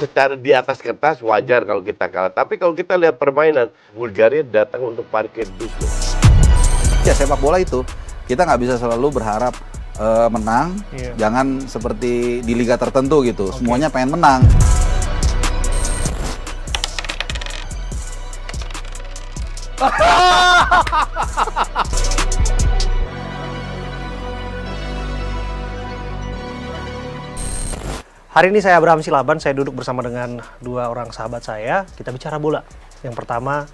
secara di atas kertas wajar kalau kita kalah. Tapi kalau kita lihat permainan, Bulgaria datang untuk parkir bis. Ya sepak bola itu kita nggak bisa selalu berharap menang. Jangan seperti di liga tertentu gitu. Semuanya pengen menang. Hari ini saya Abraham Silaban, saya duduk bersama dengan dua orang sahabat saya. Kita bicara bola. Yang pertama,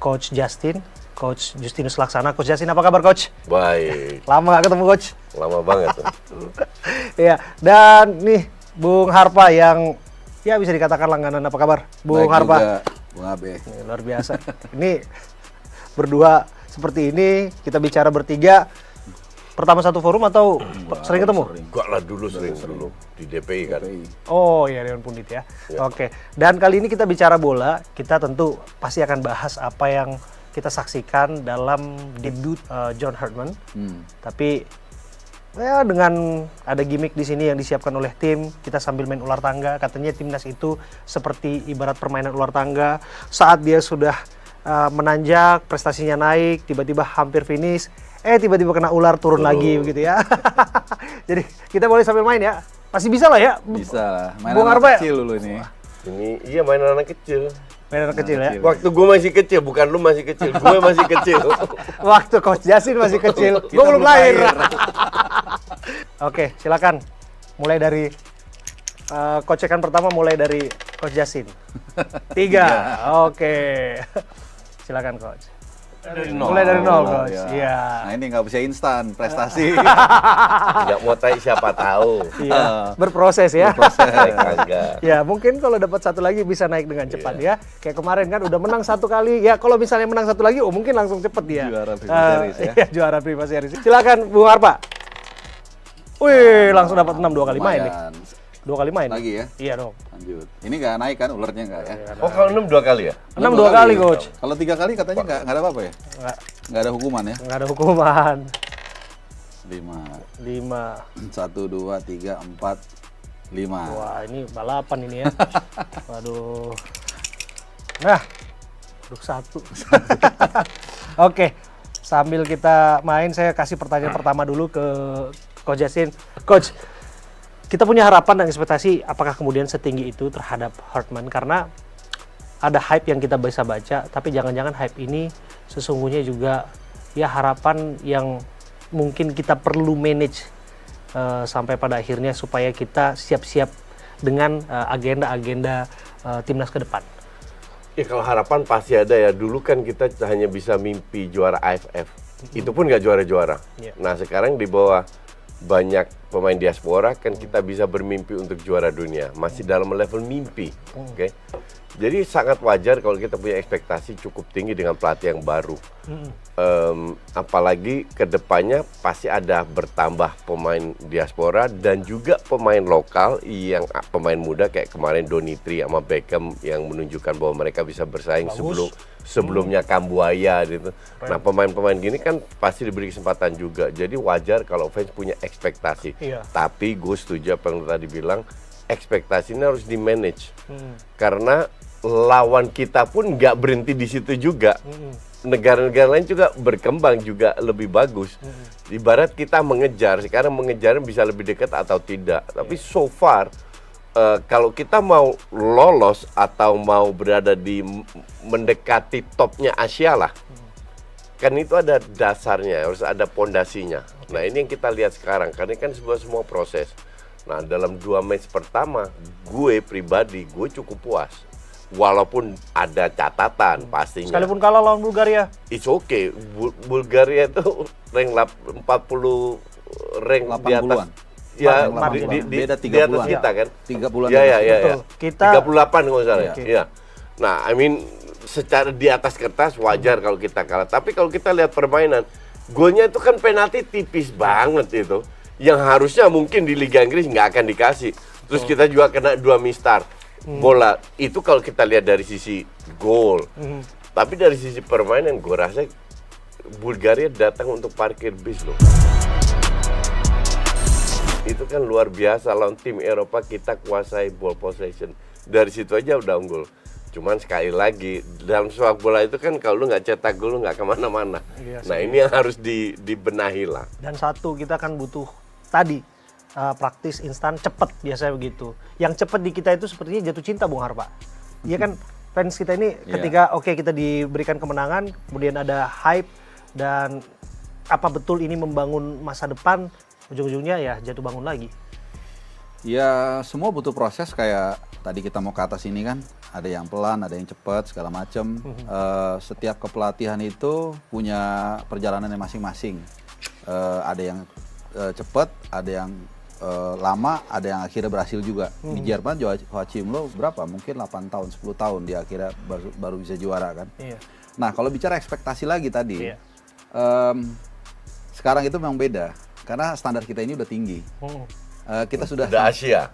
Coach Justin, Coach Justinus Laksana. Coach Justin, apa kabar Coach? Baik. Lama gak ketemu Coach? Lama banget tuh. Iya, dan nih Bung Harpa yang ya bisa dikatakan langganan. Apa kabar Bung Baik Harpa? juga, Bung Abe. Nih, luar biasa. Ini berdua seperti ini, kita bicara bertiga. Pertama satu forum atau sering ketemu? Gua lah dulu sering dulu di DPI kan. Oh iya, Dewan Pundit ya. Oke. Dan kali ini kita bicara bola, kita tentu pasti akan bahas apa yang kita saksikan dalam debut John Herdman. Tapi ya dengan ada gimmick di sini yang disiapkan oleh tim, kita sambil main ular tangga. Katanya timnas itu seperti ibarat permainan ular tangga. Saat dia sudah menanjak, prestasinya naik, tiba-tiba hampir finish. Tiba-tiba kena ular turun lagi begitu ya. Jadi kita boleh sambil main ya. Pasti bisa lah ya. Bisa lah. Bung Mainan Harpa anak kecil dulu ini. Ini iya mainan anak kecil. Mainan kecil ya. Waktu gue masih kecil, bukan lu masih kecil. Gue masih kecil. Waktu Coach Justin masih kecil. Gue belum lahir. Oke, silakan. Mulai dari kocekan pertama mulai dari Coach Justin. 3. Oke. Silakan Coach. Mulai dari nol, Coach. Iya. Nah ini nggak bisa instan prestasi. Tidak mau tanya siapa tahu. Iya. Berproses ya. Kagak. Ya mungkin kalau dapat satu lagi bisa naik dengan cepat ya. Kayak kemarin kan udah menang satu kali. Ya kalau misalnya menang satu lagi, mungkin langsung cepet dia. Juara Prima Series ya. Iya, juara Prima Series. Silakan Bung Harpa. Wih, langsung dapat 6 2 kali main nih. 2 kali main. Lagi ya? Iya dong. Lanjut. Ini nggak naik kan ularnya nggak ya? Oh kalau 6 2 kali ya? 6 2 kali, Coach. Kalau 3 kali katanya nggak ada apa-apa ya? Nggak ada hukuman ya? Nggak ada hukuman. 5. 5. 1, 2, 3, 4, 5. Wah, ini balapan ini ya. Waduh. Nah, duduk 1. Oke, sambil kita main, saya kasih pertanyaan pertama dulu ke Coach Justin. Coach, kita punya harapan dan ekspektasi apakah kemudian setinggi itu terhadap Herdman, karena ada hype yang kita bisa baca, tapi jangan-jangan hype ini sesungguhnya juga ya harapan yang mungkin kita perlu manage sampai pada akhirnya supaya kita siap-siap dengan agenda-agenda timnas ke depan. Ya kalau harapan pasti ada ya. Dulu kan kita hanya bisa mimpi juara AFF. Itu pun nggak juara-juara. Nah sekarang di bawah banyak pemain diaspora kan kita bisa bermimpi untuk juara dunia, masih dalam level mimpi. Oke. Jadi sangat wajar kalau kita punya ekspektasi cukup tinggi dengan pelatih yang baru. Apalagi kedepannya pasti ada bertambah pemain diaspora dan juga pemain lokal yang pemain muda kayak kemarin Donitri sama Beckham yang menunjukkan bahwa mereka bisa bersaing sebelumnya Kambuaya gitu. Nah pemain-pemain gini kan pasti diberi kesempatan juga. Jadi wajar kalau fans punya ekspektasi. Tapi gue setuju apa yang tadi bilang, ekspektasinya harus di-manage. Karena lawan kita pun nggak berhenti di situ juga. Negara-negara lain juga berkembang juga lebih bagus. Ibarat kita mengejar, sekarang mengejar bisa lebih dekat atau tidak. Tapi so far, kalau kita mau lolos atau mau berada di mendekati topnya Asia lah, kan itu ada dasarnya, harus ada pondasinya. Nah ini yang kita lihat sekarang, karena kan semua proses. Nah dalam 2 match pertama, gue pribadi, gue cukup puas. Walaupun ada catatan pastinya. Sekalipun kalah lawan Bulgaria. It's okay. Bulgaria itu rank 40 rank di atas. Ya beda 30-an. Di atas kita kan. 30-an. Ya. Kita 38 kalau salah. Iya. Nah, I mean secara di atas kertas wajar kalau kita kalah. Tapi kalau kita lihat permainan, golnya itu kan penalti tipis banget itu. Yang harusnya mungkin di Liga Inggris nggak akan dikasih. Terus kita juga kena 2 mistar. Bola itu kalau kita lihat dari sisi gol, tapi dari sisi permainan gue rasa Bulgaria datang untuk parkir bis loh. Itu kan luar biasa, lawan tim Eropa kita kuasai ball possession. dari situ aja udah unggul. Cuman sekali lagi dalam sepak bola itu kan kalau lu nggak cetak gol lu nggak kemana-mana. Iya, Nah ini yang harus dibenahi lah. Dan satu, kita kan butuh tadi praktis, instan, cepet biasanya begitu. Yang cepet di kita itu sepertinya jatuh cinta, Bung Harpa. Iya kan, fans kita ini ketika oke, kita diberikan kemenangan, kemudian ada hype, dan apa betul ini membangun masa depan, ujung-ujungnya ya jatuh bangun lagi. Ya semua butuh proses, kayak tadi kita mau ke atas ini kan, ada yang pelan, ada yang cepat, segala macam. Setiap kepelatihan itu punya perjalanannya masing-masing. Ada yang cepat, ada yang lama, ada yang akhirnya berhasil juga. Di Jerman Joachim Löw berapa? Mungkin 8 tahun, 10 tahun dia akhirnya baru bisa juara kan. Iya. Nah kalau bicara ekspektasi lagi tadi, Iya. sekarang itu memang beda karena standar kita ini udah tinggi. Kita sudah Asia.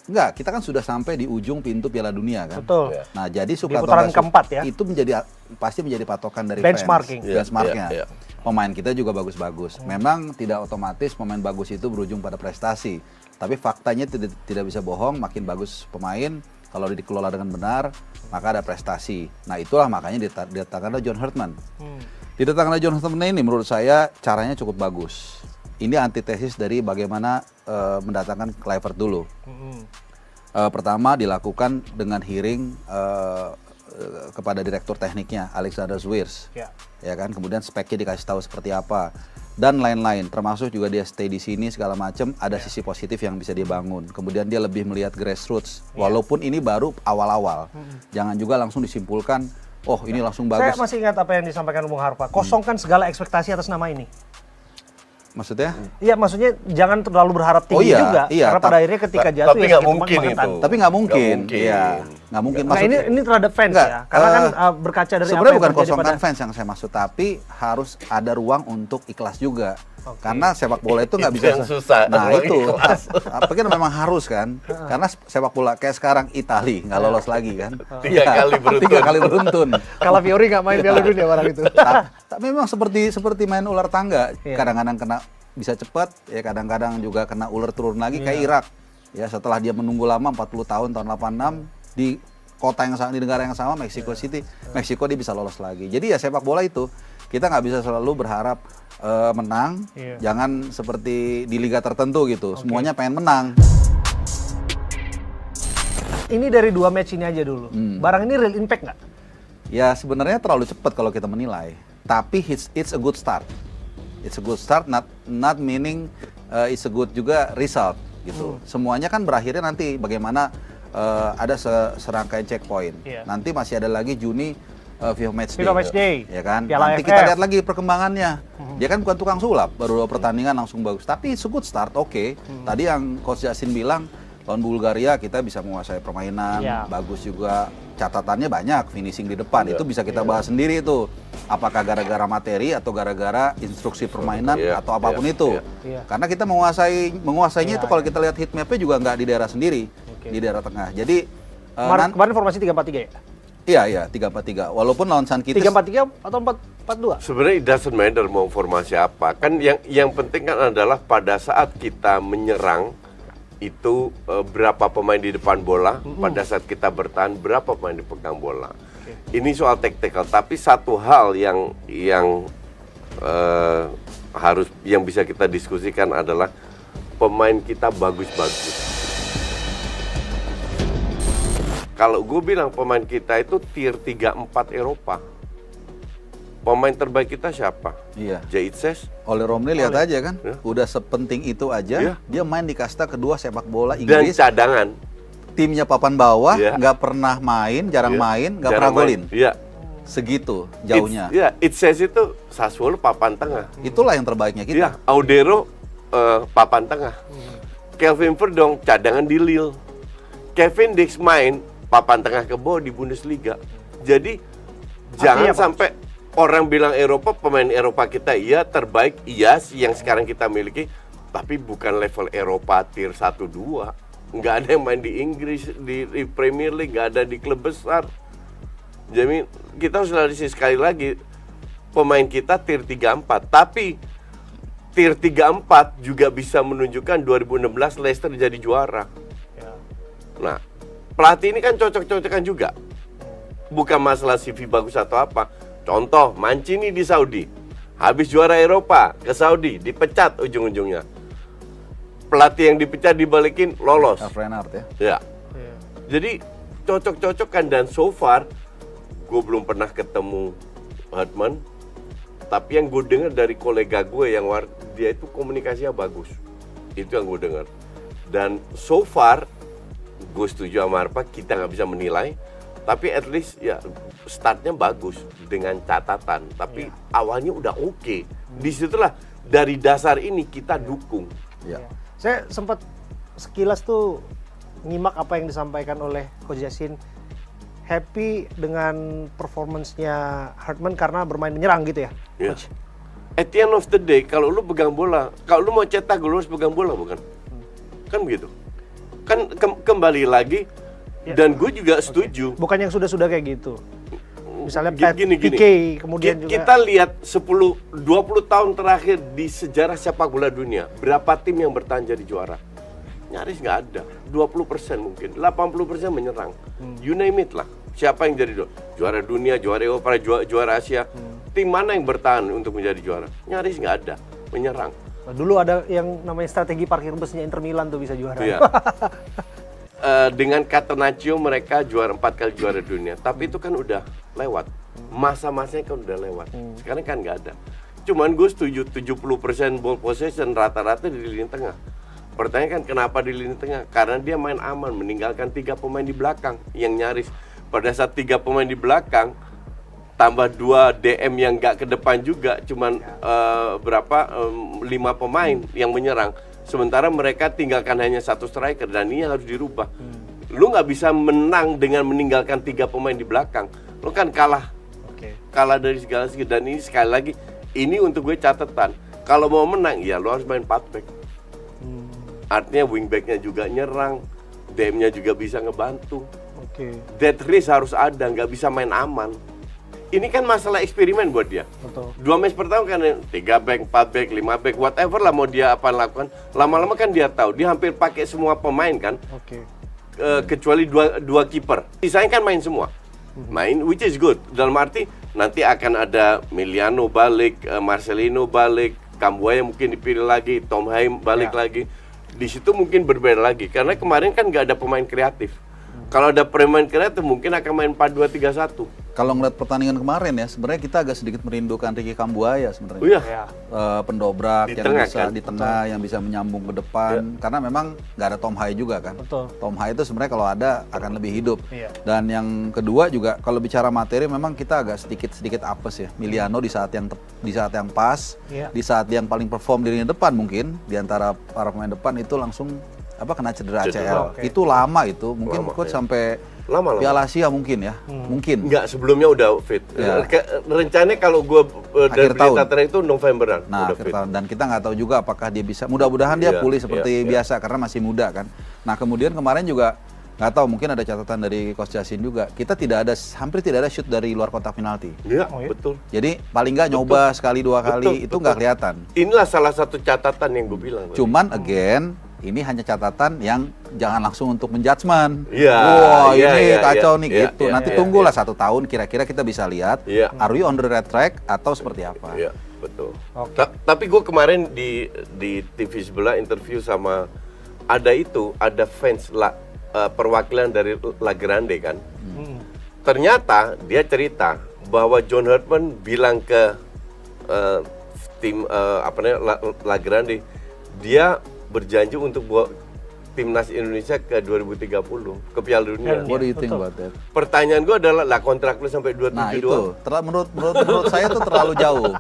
Enggak, kita kan sudah sampai di ujung pintu Piala Dunia kan. Betul. Ya. Nah, jadi Di putaran keempat ya. itu pasti menjadi patokan dari Benchmarking. fans. Benchmarknya. Iya. Pemain kita juga bagus-bagus. Memang tidak otomatis pemain bagus itu berujung pada prestasi. Tapi faktanya tidak bisa bohong, makin bagus pemain kalau dikelola dengan benar, maka ada prestasi. Nah, itulah makanya didatangkan John Hartman. Didatangkan John Hartman ini menurut saya caranya cukup bagus. Ini antitesis dari bagaimana mendatangkan Kluivert dulu. Pertama dilakukan dengan hearing kepada direktur tekniknya Alexander Zwiers, ya kan. Kemudian speknya dikasih tahu seperti apa dan lain-lain. Termasuk juga dia stay di sini segala macam. Ada sisi positif yang bisa dibangun. Kemudian dia lebih melihat grassroots, walaupun ini baru awal-awal. Jangan juga langsung disimpulkan, oh ini langsung bagus. Saya masih ingat apa yang disampaikan Bung Harpa. Kosongkan segala ekspektasi atas nama ini. Maksudnya? Iya, maksudnya jangan terlalu berharap tinggi juga, karena pada akhirnya ketika jatuh tapi ya nggak sakit mungkin bangetan. itu. Tapi nggak mungkin. Nggak mungkin. Iya, nggak mungkin. Nah ini terhadap fans Enggak, ya, karena kan berkaca dari apa sebenarnya yang bukan terjadi kosongkan pada fans yang saya maksud, tapi harus ada ruang untuk ikhlas juga. Karena sepak bola itu nggak Itu bisa yang susah, Nah ruang itu, ikhlas. tapi kan memang harus kan. Karena sepak bola kayak sekarang Itali nggak lolos lagi kan. 3 kali beruntun. 3 kali beruntun. kalau Fiori nggak main Piala Dunia barang itu. Tapi memang seperti main ular tangga. Iya. Kadang-kadang kena bisa cepat, ya kadang-kadang juga kena ular turun lagi kayak Irak. Ya setelah dia menunggu lama 40 tahun 86 di kota yang sama, di negara yang sama, Mexico City, Meksiko dia bisa lolos lagi. Jadi ya sepak bola itu kita nggak bisa selalu berharap menang. Jangan seperti di liga tertentu gitu. Semuanya pengen menang. Ini dari 2 match ini aja dulu. Barang ini real impact nggak? Ya sebenarnya terlalu cepat kalau kita menilai. Tapi it's a good start. It's a good start, not meaning it's a good juga result gitu. Semuanya kan berakhirnya nanti bagaimana ada serangkaian checkpoint. Nanti masih ada lagi Juni FIFA Match Day, ya kan. Piala Nanti FF. kita lihat lagi perkembangannya. Dia kan bukan tukang sulap, baru 2 pertandingan langsung bagus. Tapi it's a good start, oke. Tadi yang Coach Yasin bilang lawan Bulgaria kita bisa menguasai permainan, bagus juga. Catatannya banyak, finishing di depan, itu bisa kita bahas sendiri itu. Apakah gara-gara materi atau gara-gara instruksi permainan atau apapun itu. Karena kita menguasainya itu kalau kita lihat heat map-nya juga nggak di daerah sendiri, di daerah tengah. Jadi Kemarin formasi 3-4-3 ya? Iya, 3-4-3. Walaupun lawan San Kitts 3-4-3 atau 4-4-2? Sebenarnya it doesn't matter mau formasi apa. Kan yang penting kan adalah pada saat kita menyerang itu berapa pemain di depan bola, pada saat kita bertahan berapa pemain dipegang bola. Ini soal taktikal, tapi satu hal yang yang bisa kita diskusikan adalah pemain kita bagus-bagus. Kalau gue bilang pemain kita itu tier 3-4 Eropa. Pemain terbaik kita siapa? Iya. Jaitses. Oleh Romney lihat aja kan, udah sepenting itu aja, dia main di kasta kedua sepak bola Dan Inggris. cadangan. Timnya papan bawah, nggak pernah main, jarang main, nggak pernah golin. Iya. Segitu jauhnya. It says itu Sassuolo papan tengah. Itulah yang terbaiknya kita. Iya, Audero papan tengah. Kelvin Verdong cadangan di Lille. Kevin Dix main papan tengah ke bawah di Bundesliga. Jadi jangan sampai orang bilang Eropa, pemain Eropa kita iya terbaik, iya yang sekarang kita miliki, tapi bukan level Eropa tier 1-2. Nggak ada yang main di Inggris, di Premier League, nggak ada di klub besar. Jadi kita harus analisis sekali lagi, pemain kita tier 3-4, tapi tier 3-4 juga bisa menunjukkan 2016 Leicester jadi juara. Nah, pelatih ini kan cocok-cocokan juga. Bukan masalah CV bagus atau apa. Contoh, Mancini di Saudi. Habis juara Eropa ke Saudi, dipecat ujung-ujungnya. Pelatih yang dipecat dibalikin, lolos. Reinhardt ya. Ya. Iya. Jadi cocok-cocokan, dan so far gue belum pernah ketemu Hartman. Tapi yang gue dengar dari kolega gue yang dia itu komunikasinya bagus. Itu yang gue dengar. Dan so far gue setuju sama Arpa, kita nggak bisa menilai. Tapi at least ya startnya bagus dengan catatan. Tapi awalnya udah oke. Disitulah dari dasar ini kita dukung. Ya. Saya sempat sekilas tuh nyimak apa yang disampaikan oleh Coach Justin. Happy dengan performance-nya Hartman karena bermain menyerang gitu ya, Ya. Coach? At the end of the day, kalau lu pegang bola, kalau lu mau cetak gol, lu harus pegang bola, bukan? Kan begitu. Kan kembali lagi, dan gue juga setuju. Bukan yang sudah-sudah kayak gitu. Misalnya Gini. PK, kemudian juga Kita lihat 10-20 tahun terakhir di sejarah sepak bola dunia, berapa tim yang bertahan jadi juara? Nyaris nggak ada. 20% mungkin, 80% menyerang. You name it lah. Siapa yang jadi juara dunia, juara Eropa, juara Asia? Tim mana yang bertahan untuk menjadi juara? Nyaris nggak ada, menyerang. dulu ada yang namanya strategi parkir busnya Inter Milan tuh bisa juara. Iya. Dengan Catenaccio mereka juara 4 kali juara dunia, tapi itu kan udah lewat. Masa-masanya kan udah lewat. Sekarang kan nggak ada. Cuman gue setuju 70% ball possession rata-rata di lini tengah. Pertanyaan kan kenapa di lini tengah? Karena dia main aman, meninggalkan 3 pemain di belakang yang nyaris. Pada saat 3 pemain di belakang, tambah 2 DM yang nggak ke depan juga, cuman 5 pemain yang menyerang. Sementara mereka tinggalkan hanya 1 striker, dan ini harus dirubah. Lu nggak bisa menang dengan meninggalkan 3 pemain di belakang. Lu kan kalah dari segala segi. Dan ini sekali lagi, ini untuk gue catatan. Kalau mau menang, ya lu harus main 4 back. Artinya wingbacknya juga nyerang, DM-nya juga bisa ngebantu. Dead risk harus ada, nggak bisa main aman. Ini kan masalah eksperimen buat dia. Betul. 2 match pertama kan 3 back, 4 back, 5 back, whatever lah mau dia apa lakukan. Lama-lama kan dia tahu, dia hampir pakai semua pemain kan. Kecuali dua kiper. Sisanya kan main semua. Main, which is good. Dalam arti nanti akan ada Emiliano balik, Marcelino balik, Cambuaya mungkin dipilih lagi, Tom Haim balik lagi. Di situ mungkin berbeda lagi, karena kemarin kan nggak ada pemain kreatif. Kalau ada pemain kreatif mungkin akan main 4-2-3-1. Kalau ngeliat pertandingan kemarin ya, sebenarnya kita agak sedikit merindukan Ricky Cambuaya sebenarnya. Oh iya. Pendobrak Di yang tengah, bisa kan? di tengah, yang bisa menyambung ke depan. Karena memang nggak ada Tom Hai juga kan. Betul. Tom Hai itu sebenarnya kalau ada akan lebih hidup. Iya. Dan yang kedua juga kalau bicara materi memang kita agak sedikit apes ya. Miliano di saat yang pas, Iya. di saat yang paling perform di lini depan mungkin di antara para pemain depan itu langsung kena cedera ACL. Oke. Itu lama itu, mungkin Lama, coach ya. sampai Lama. Piala Asia mungkin ya. Mungkin. Enggak, sebelumnya udah fit. Ya. Rencananya kalau gue dari Akhir tahun. berita terakhir itu Novemberan Nah, udah akhir fit. tahun. Dan kita nggak tahu juga apakah dia bisa. Mudah-mudahan dia Iya, pulih seperti iya. biasa karena masih muda kan. Nah, kemudian kemarin juga nggak tahu, mungkin ada catatan dari Coach Justin juga. Kita hampir tidak ada shoot dari luar kotak penalti. Iya, Oh, iya? betul. Jadi paling nggak nyoba sekali 2 kali itu Betul. nggak kelihatan. Inilah salah satu catatan yang gue bilang. Cuman again ini hanya catatan yang jangan langsung untuk menjudgment. Iya, Wah, iya, ini iya, kacau iya, nih iya, gitu. iya, Nanti iya, tunggulah iya. 1 tahun kira-kira kita bisa lihat Iya. are we on the right track atau seperti apa. Iya, betul. Oke. Tapi gue kemarin di TV sebelah interview sama ada fans perwakilan dari La Grande kan. Ternyata dia cerita bahwa John Hartman bilang ke tim La Grande, dia berjanji untuk bawa timnas Indonesia ke 2030 ke Piala Dunia. What do you think Betul. about that? Pertanyaan gue adalah, lah kontrak lu sampai 2072? Nah itu, menurut saya tuh terlalu jauh.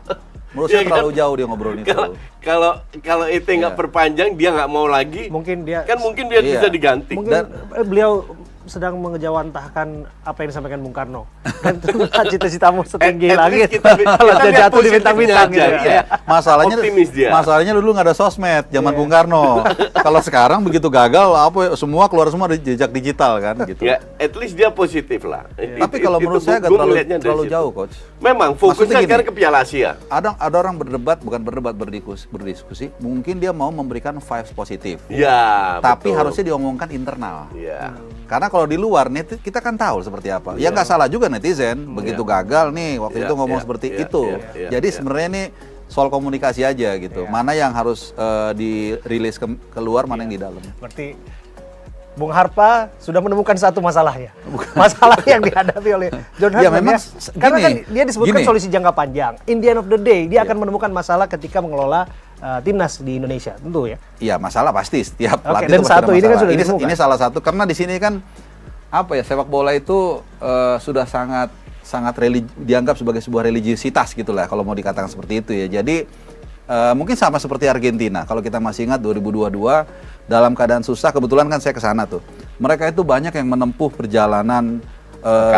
Menurut saya Iya kan? terlalu jauh dia ngobrolin itu. Kalau itu nggak Iya. perpanjang, dia nggak mau lagi. Mungkin dia Mungkin dia Iya. bisa diganti. mungkin beliau sedang mengejawantahkan apa yang disampaikan Bung Karno. Kan itu cita-citamu setinggi At langit. least kita Kalau dia lihat jatuh di bintang-bintang positifnya gitu aja, ya. iya. Optimis dia. Masalahnya dulu nggak ada sosmed zaman Bung Karno. Kalau sekarang begitu gagal semua keluar semua di jejak digital kan gitu. Ya, at least dia positif lah. Tapi kalau menurut saya agak gua ngelihatnya dari terlalu situ. jauh coach. Memang Maksudnya fokusnya gini. sekarang ke Piala Asia. Ada orang berdiskusi, mungkin dia mau memberikan vibes positif. Ya, Tapi betul. harusnya diomongkan internal. Ya. Karena kalau di luar kita kan tahu seperti apa. Ya nggak salah juga netizen begitu gagal nih waktu itu ngomong seperti itu. Jadi sebenarnya ini soal komunikasi aja gitu. Mana yang harus dirilis keluar, mana yang di dalam. Berarti Bung Harpa sudah menemukan satu masalahnya. Masalah yang dihadapi oleh John Herdman. Ya, memang Karena kan dia disebutkan gini. solusi jangka panjang. In the end of the day, dia akan menemukan masalah ketika mengelola timnas di Indonesia, tentu ya. Iya, masalah pasti setiap pelatih dan itu pasti ada satu ini kan masalah. sudah ditemukan. Ini salah satu karena di sini kan apa ya, sepak bola itu sudah sangat dianggap sebagai sebuah religiusitas gitulah kalau mau dikatakan seperti itu ya. Jadi mungkin sama seperti Argentina. Kalau kita masih ingat 2022 dalam keadaan susah, kebetulan kan saya ke sana tuh. Mereka itu banyak yang menempuh perjalanan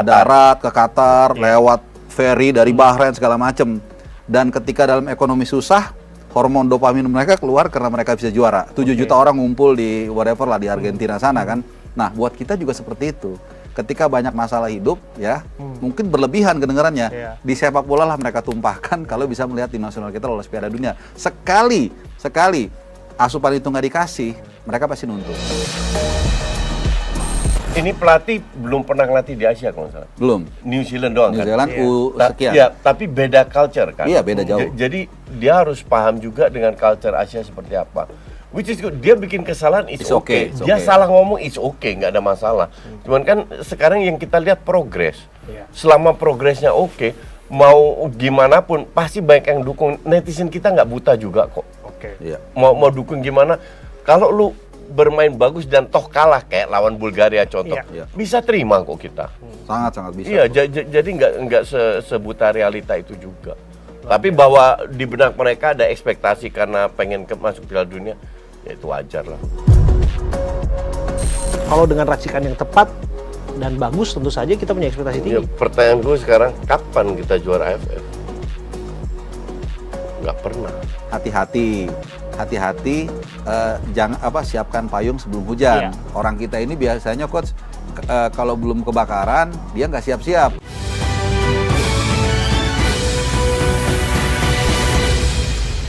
darat ke Qatar, lewat ferry dari Bahrain segala macam. Dan ketika dalam ekonomi susah, hormon dopamin mereka keluar karena mereka bisa juara. 7 juta orang ngumpul di whatever lah di Argentina sana kan. Nah, buat kita juga seperti itu. Ketika banyak masalah hidup ya, mungkin berlebihan kedengarannya. Di sepak bola lah mereka tumpahkan kalau bisa melihat tim nasional kita lolos Piala Dunia. Sekali asupan itu nggak dikasih, mereka pasti nuntut. Ini pelatih belum pernah ngelatih di Asia kalau nggak salah. Belum. New Zealand doang New kan? Zealand sekian. Iya, tapi beda culture kan? Iya, beda jauh. Jadi dia harus paham juga dengan culture Asia seperti apa. Which is good. Dia bikin kesalahan, it's okay. Dia salah ngomong, it's okay, nggak ada masalah. Cuman kan sekarang yang kita lihat progres. Selama progresnya oke, mau gimana pun pasti banyak yang dukung. Netizen kita nggak buta juga kok. Iya. Mau dukung gimana? Kalau lu bermain bagus dan toh kalah kayak lawan Bulgaria contoh, bisa terima kok kita. Sangat bisa. Iya, jadi nggak sebuta realita itu juga. Tapi bahwa di benak mereka ada ekspektasi karena pengen masuk Piala Dunia, ya itu wajar lah. Kalau dengan racikan yang tepat dan bagus, tentu saja kita punya ekspektasi tinggi. Ya, pertanyaan gue sekarang, kapan kita juara AFF? Nggak pernah. Hati-hati, jangan siapkan payung sebelum hujan. Orang kita ini biasanya coach kalau belum kebakaran dia nggak siap-siap.